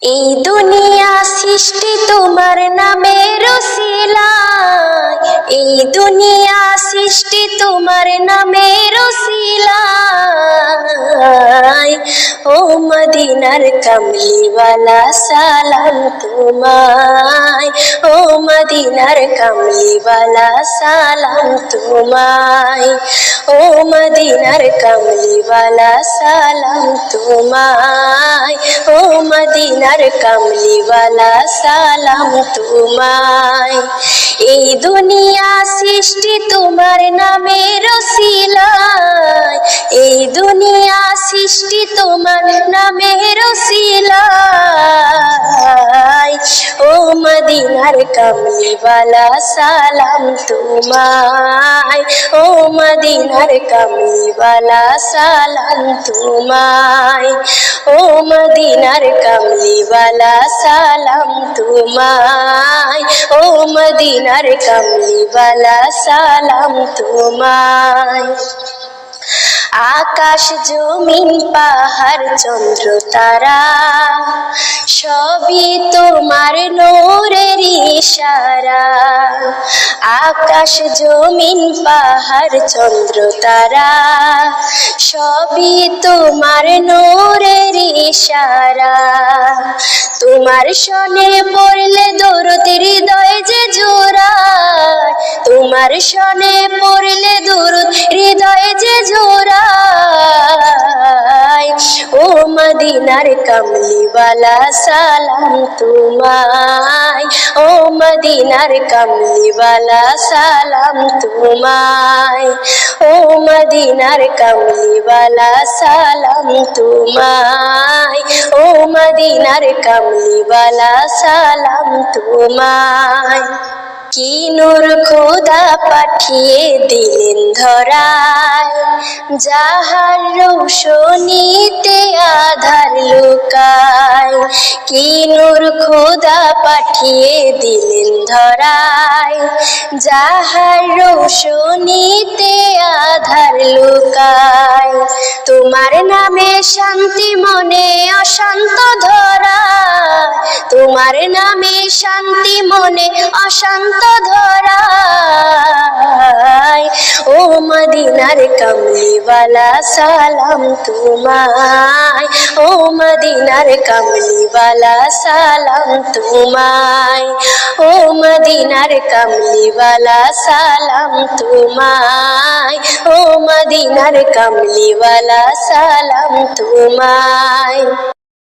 এই দুনিয়া সৃষ্টি তোমার নামের উসিলায়, এই দুনিয়া সৃষ্টি তোমার নামের উসিলায়। ও মদিনার কামলিওয়ালা সালাম তোমায়, ও মদিনার কামলিওয়ালা সালাম তোমায়, ও মদিনার কামলিওয়ালা সালাম তোমায়, ও মদিনার কামলিওয়ালা সালাম তোমায়। এই দুনিয়া সৃষ্টি তোমার নামের উসিলায়, এই দুনিয়া সৃষ্টি তোমার নামের উসিলায়। ও মদিনার কামলিওয়ালা সালাম তোমায়, ও মদিনার কামলিওয়ালা সালাম তোমায়, ও মদিনার কামলিওয়ালা সালাম তোমায়, ও মদিনার কামলিওয়ালা সালাম তোমায়। আকাশ জমিন পাহাড় চন্দ্র তারা সবই তোমার নূরের ইশারা। আকাশ জমিন পাহাড় চন্দ্র তারা সবই তোমার নূরের ইশারা। তোমার শনে পড়লে দরুদ হৃদয় যে জোড়ায়, তোমার শনে পড়লে দরুদ হৃদয় যে জোড়ায়। ও মদিনার কামলিওয়ালা সালাম তোমায়, ও মদিনার কামলিওয়ালা সালাম তোমায়, ও মদিনার কামলিওয়ালা সালাম তোমায়, ও মদিনার কামলিওয়ালা সালাম তোমায়। কি নূর খোদা পাঠিয়ে দিলেন ধরায়, যাহার রৌশনীতে আধার লুকায়। কি নূর খোদা পাঠিয়ে দিলেন ধরায়, যাহার রৌশনীতে আধার লুকায়। তোমার নামে শান্তি মনে অশান্ত ধরায়, তোমার নামে শান্তি মনে অশান্ত ধরায়। ও মদিনার কামলিওয়ালা সালাম তোমায়, ও মদিনার কামলিওয়ালা সালাম তোমায়, ও মদিনার কামলিওয়ালা সালাম তোমায়, ও মদিনার কামলিওয়ালা সালাম তোমায়।